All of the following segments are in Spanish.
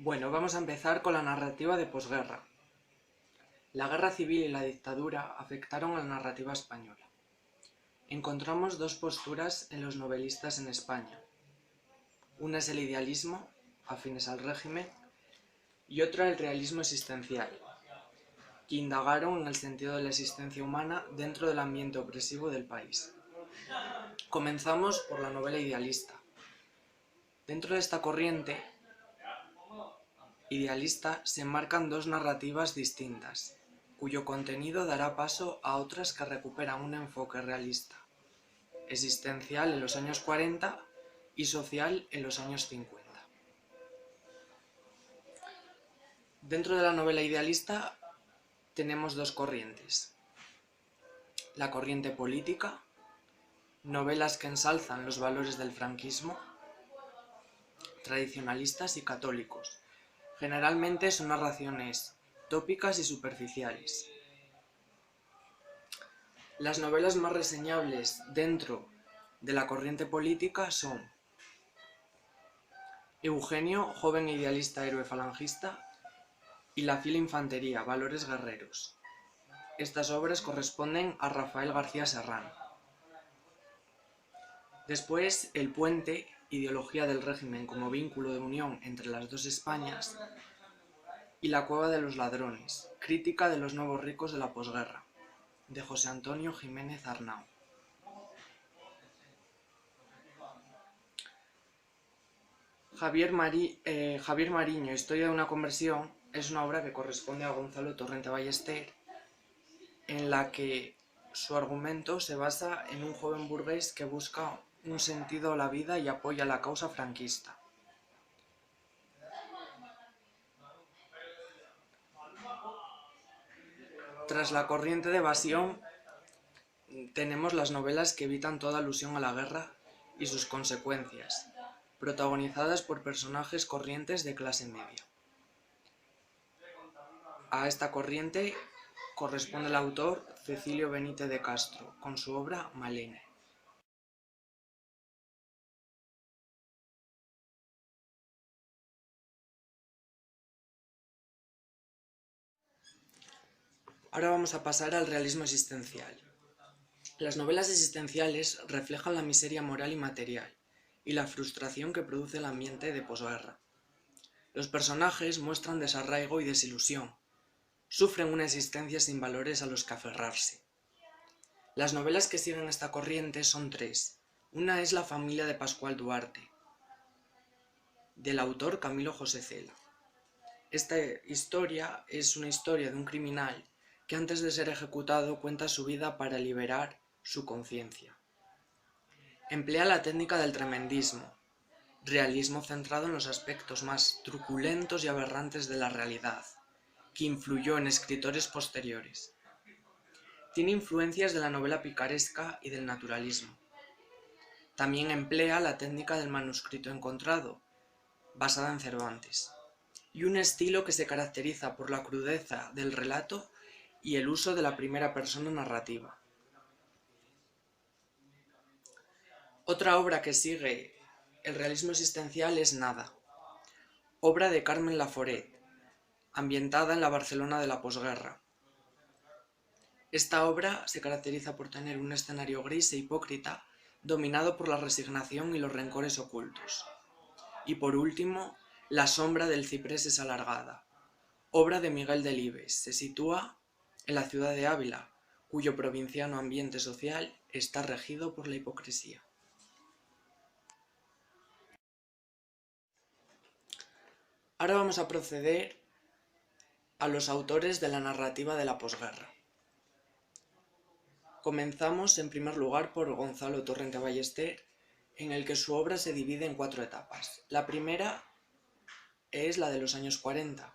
Bueno, vamos a empezar con la narrativa de posguerra. La guerra civil y la dictadura afectaron a la narrativa española. Encontramos dos posturas en los novelistas en España. Una es el idealismo, afines al régimen, y otra el realismo existencial, que indagaron en el sentido de la existencia humana dentro del ambiente opresivo del país. Comenzamos por la novela idealista. Dentro de esta corriente idealista se enmarcan dos narrativas distintas, cuyo contenido dará paso a otras que recuperan un enfoque realista, existencial en los años 40 y social en los años 50. Dentro de la novela idealista tenemos dos corrientes. La corriente política, novelas que ensalzan los valores del franquismo, tradicionalistas y católicos. Generalmente son narraciones tópicas y superficiales. Las novelas más reseñables dentro de la corriente política son Eugenio, joven idealista héroe falangista, y La fila infantería, valores guerreros. Estas obras corresponden a Rafael García Serrano. Después, El puente, ideología del régimen como vínculo de unión entre las dos Españas, y La cueva de los ladrones, crítica de los nuevos ricos de la posguerra, de José Antonio Jiménez Arnau. Javier Mariño, Historia de una conversión, es una obra que corresponde a Gonzalo Torrente Ballester, en la que su argumento se basa en un joven burgués que busca un sentido a la vida y apoya la causa franquista. Tras la corriente de evasión, tenemos las novelas que evitan toda alusión a la guerra y sus consecuencias, protagonizadas por personajes corrientes de clase media. A esta corriente corresponde el autor Cecilio Benítez de Castro, con su obra Malena. Ahora vamos a pasar al realismo existencial. Las novelas existenciales reflejan la miseria moral y material, y la frustración que produce el ambiente de posguerra. Los personajes muestran desarraigo y desilusión, sufren una existencia sin valores a los que aferrarse. Las novelas que siguen esta corriente son tres. Una es La familia de Pascual Duarte, del autor Camilo José Cela. Esta historia es una historia de un criminal que antes de ser ejecutado cuenta su vida para liberar su conciencia. Emplea la técnica del tremendismo, realismo centrado en los aspectos más truculentos y aberrantes de la realidad, que influyó en escritores posteriores. Tiene influencias de la novela picaresca y del naturalismo. También emplea la técnica del manuscrito encontrado, basada en Cervantes, y un estilo que se caracteriza por la crudeza del relato y el uso de la primera persona narrativa. Otra obra que sigue el realismo existencial es Nada, obra de Carmen Laforet, ambientada en la Barcelona de la posguerra. Esta obra se caracteriza por tener un escenario gris e hipócrita, dominado por la resignación y los rencores ocultos. Y por último, La sombra del ciprés es alargada, obra de Miguel Delibes. Se sitúa en la ciudad de Ávila, cuyo provinciano ambiente social está regido por la hipocresía. Ahora vamos a proceder a los autores de la narrativa de la posguerra. Comenzamos en primer lugar por Gonzalo Torrente Ballester, en el que su obra se divide en 4 etapas. La primera es la de los años 40,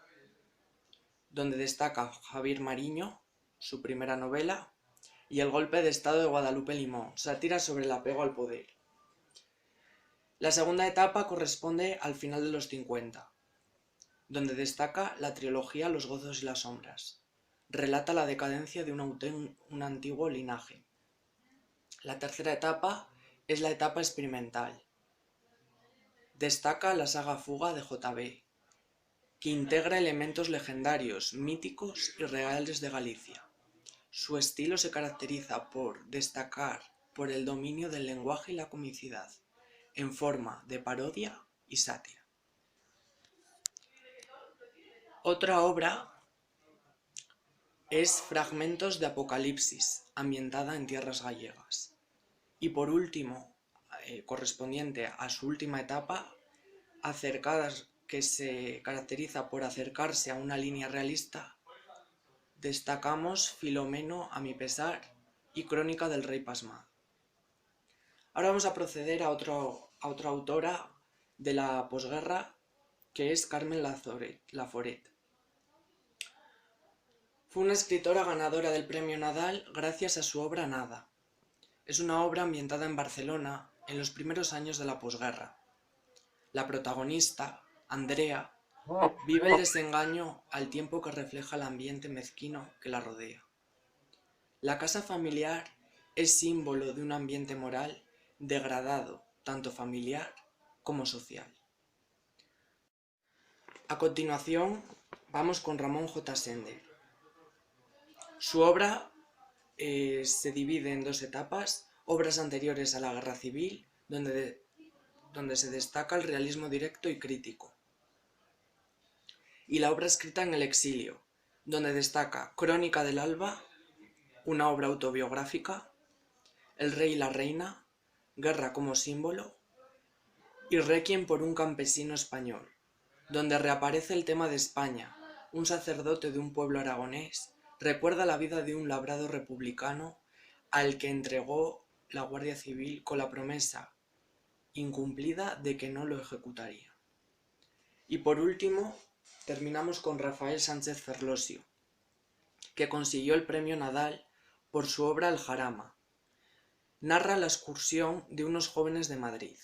donde destaca Javier Mariño, su primera novela, y El golpe de estado de Guadalupe Limón, sátira sobre el apego al poder. La segunda etapa corresponde al final de los 50, donde destaca la trilogía Los gozos y las sombras. Relata la decadencia de un antiguo linaje. La tercera etapa es la etapa experimental. Destaca la saga Fuga de J.B. que integra elementos legendarios, míticos y reales de Galicia. Su estilo se caracteriza por destacar por el dominio del lenguaje y la comicidad, en forma de parodia y sátira. Otra obra es Fragmentos de Apocalipsis, ambientada en tierras gallegas. Y por último, correspondiente a su última etapa, que se caracteriza por acercarse a una línea realista, destacamos Filomeno a mi pesar y Crónica del rey pasmado. Ahora vamos a proceder a otra autora de la posguerra, que es Carmen Laforet. Fue una escritora ganadora del Premio Nadal gracias a su obra Nada. Es una obra ambientada en Barcelona en los primeros años de la posguerra. La protagonista, Andrea, vive el desengaño al tiempo que refleja el ambiente mezquino que la rodea. La casa familiar es símbolo de un ambiente moral degradado, tanto familiar como social. A continuación, vamos con Ramón J. Sender. Su obra se divide en dos etapas: obras anteriores a la Guerra Civil, donde se destaca el realismo directo y crítico, y la obra escrita en el exilio, donde destaca Crónica del Alba, una obra autobiográfica, El rey y la reina, Guerra como símbolo, y Requiem por un campesino español, donde reaparece el tema de España. Un sacerdote de un pueblo aragonés recuerda la vida de un labrado republicano al que entregó la Guardia Civil con la promesa incumplida de que no lo ejecutaría. Y por último, terminamos con Rafael Sánchez Ferlosio, que consiguió el Premio Nadal por su obra El Jarama. Narra la excursión de unos jóvenes de Madrid.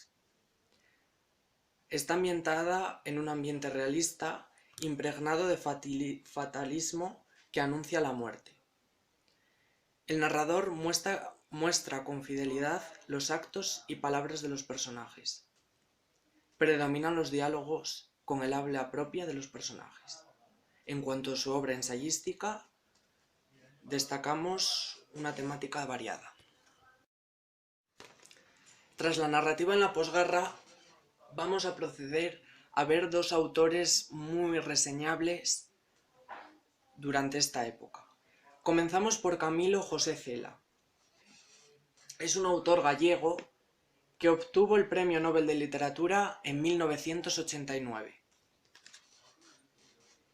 Está ambientada en un ambiente realista, impregnado de fatalismo que anuncia la muerte. El narrador muestra con fidelidad los actos y palabras de los personajes. Predominan los diálogos con el habla propia de los personajes. En cuanto a su obra ensayística, destacamos una temática variada. Tras la narrativa en la posguerra, vamos a proceder a ver dos autores muy reseñables durante esta época. Comenzamos por Camilo José Cela. Es un autor gallego que obtuvo el Premio Nobel de Literatura en 1989.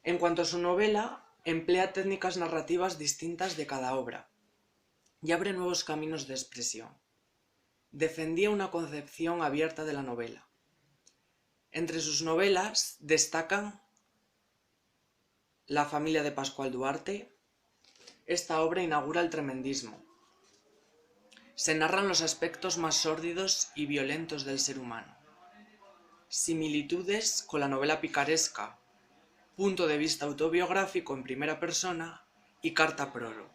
En cuanto a su novela, emplea técnicas narrativas distintas de cada obra y abre nuevos caminos de expresión. Defendía una concepción abierta de la novela. Entre sus novelas destacan La familia de Pascual Duarte. Esta obra inaugura el tremendismo. Se narran los aspectos más sórdidos y violentos del ser humano. Similitudes con la novela picaresca, punto de vista autobiográfico en primera persona y carta prólogo.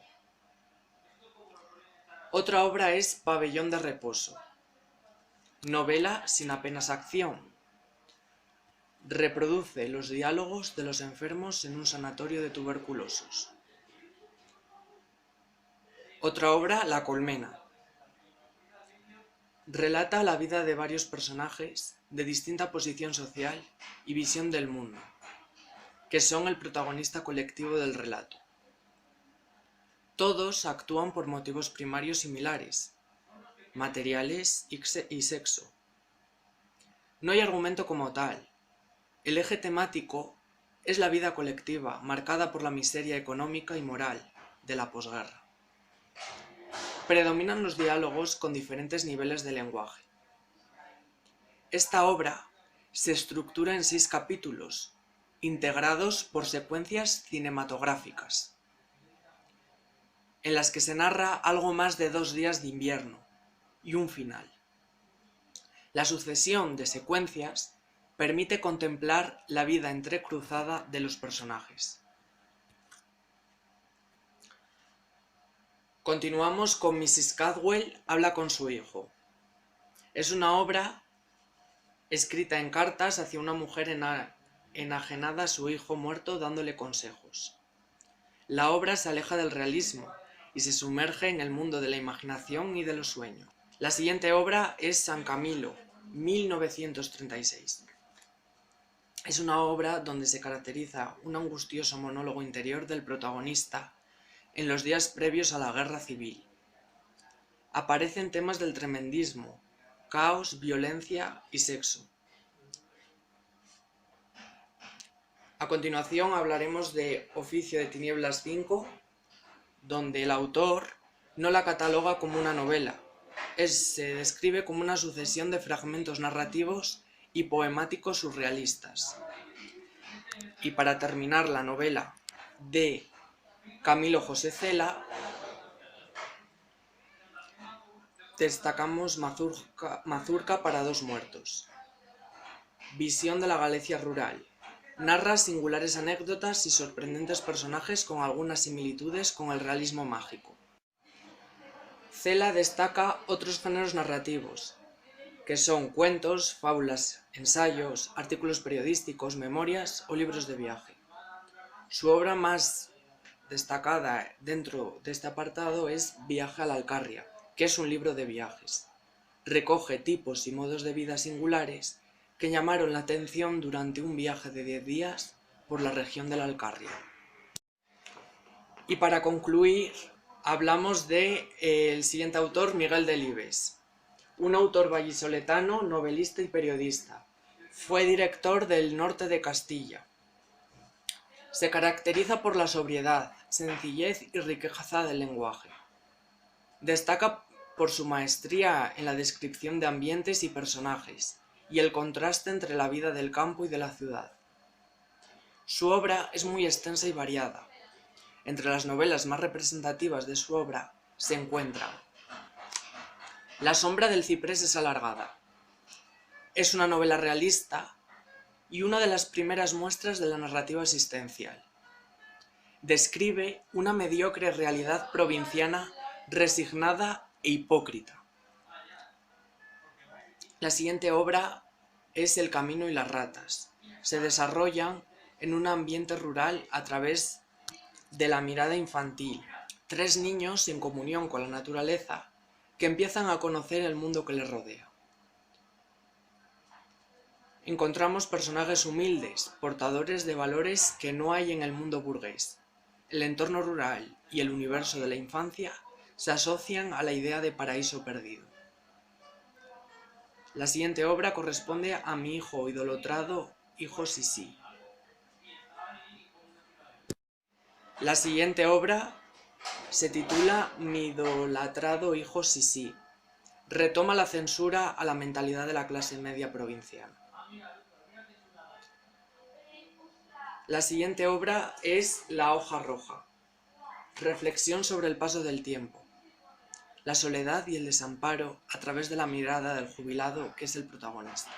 Otra obra es Pabellón de reposo. Novela sin apenas acción. Reproduce los diálogos de los enfermos en un sanatorio de tuberculosos. Otra obra, La colmena. Relata la vida de varios personajes de distinta posición social y visión del mundo, que son el protagonista colectivo del relato. Todos actúan por motivos primarios similares, materiales y sexo. No hay argumento como tal. El eje temático es la vida colectiva, marcada por la miseria económica y moral de la posguerra. Predominan los diálogos con diferentes niveles de lenguaje. Esta obra se estructura en 6 capítulos, integrados por secuencias cinematográficas, en las que se narra algo más de 2 días de invierno y un final. La sucesión de secuencias permite contemplar la vida entrecruzada de los personajes. Continuamos con Mrs. Cadwell habla con su hijo. Es una obra escrita en cartas hacia una mujer enajenada a su hijo muerto dándole consejos. La obra se aleja del realismo y se sumerge en el mundo de la imaginación y de los sueños. La siguiente obra es San Camilo, 1936. Es una obra donde se caracteriza un angustioso monólogo interior del protagonista en los días previos a la guerra civil. Aparecen temas del tremendismo, caos, violencia y sexo. A continuación hablaremos de Oficio de Tinieblas 5, donde el autor no la cataloga como una novela, se describe como una sucesión de fragmentos narrativos y poemáticos surrealistas. Y para terminar, la novela de Camilo José Cela, destacamos Mazurca para dos muertos. Visión de la Galicia rural. Narra singulares anécdotas y sorprendentes personajes con algunas similitudes con el realismo mágico. Cela destaca otros géneros narrativos, que son cuentos, fábulas, ensayos, artículos periodísticos, memorias o libros de viaje. Su obra más destacada dentro de este apartado es Viaje a la Alcarria, que es un libro de viajes. Recoge tipos y modos de vida singulares que llamaron la atención durante un viaje de 10 días por la región de la Alcarria. Y para concluir, hablamos del siguiente autor, Miguel Delibes, un autor vallisoletano, novelista y periodista. Fue director del Norte de Castilla. Se caracteriza por la sobriedad, sencillez y riqueza del lenguaje. Destaca por su maestría en la descripción de ambientes y personajes, y el contraste entre la vida del campo y de la ciudad. Su obra es muy extensa y variada. Entre las novelas más representativas de su obra se encuentran La sombra del ciprés es alargada. Es una novela realista y una de las primeras muestras de la narrativa existencial. Describe una mediocre realidad provinciana resignada e hipócrita. La siguiente obra es El camino y las ratas. Se desarrollan en un ambiente rural a través de la mirada infantil. 3 niños en comunión con la naturaleza que empiezan a conocer el mundo que les rodea. Encontramos personajes humildes, portadores de valores que no hay en el mundo burgués. El entorno rural y el universo de la infancia se asocian a la idea de paraíso perdido. La siguiente obra corresponde a mi hijo idolatrado, hijo Sisi. La siguiente obra se titula Mi idolatrado hijo Sisi. Retoma la censura a la mentalidad de la clase media provinciana. La siguiente obra es La hoja roja. Reflexión sobre el paso del tiempo, la soledad y el desamparo a través de la mirada del jubilado que es el protagonista.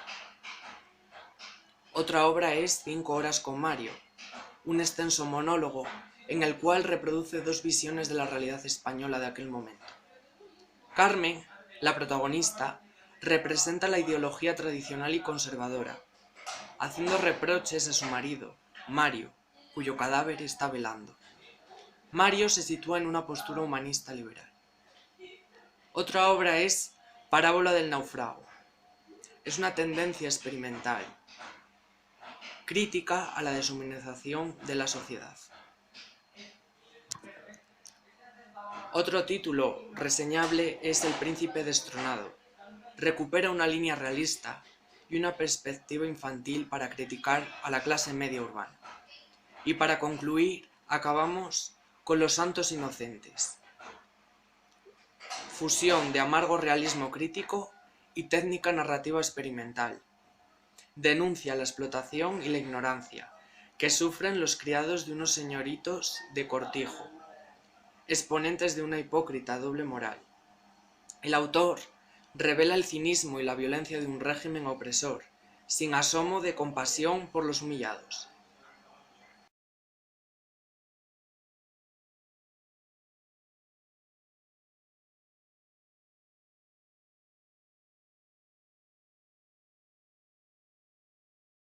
Otra obra es 5 horas con Mario, un extenso monólogo en el cual reproduce 2 visiones de la realidad española de aquel momento. Carmen, la protagonista, representa la ideología tradicional y conservadora, haciendo reproches a su marido, Mario, cuyo cadáver está velando. Mario se sitúa en una postura humanista liberal. Otra obra es Parábola del naufrago. Es una tendencia experimental, crítica a la deshumanización de la sociedad. Otro título reseñable es El príncipe destronado. Recupera una línea realista y una perspectiva infantil para criticar a la clase media urbana. Y para concluir, acabamos con Los santos inocentes. Fusión de amargo realismo crítico y técnica narrativa experimental. Denuncia la explotación y la ignorancia que sufren los criados de unos señoritos de cortijo, exponentes de una hipócrita doble moral. El autor revela el cinismo y la violencia de un régimen opresor, sin asomo de compasión por los humillados.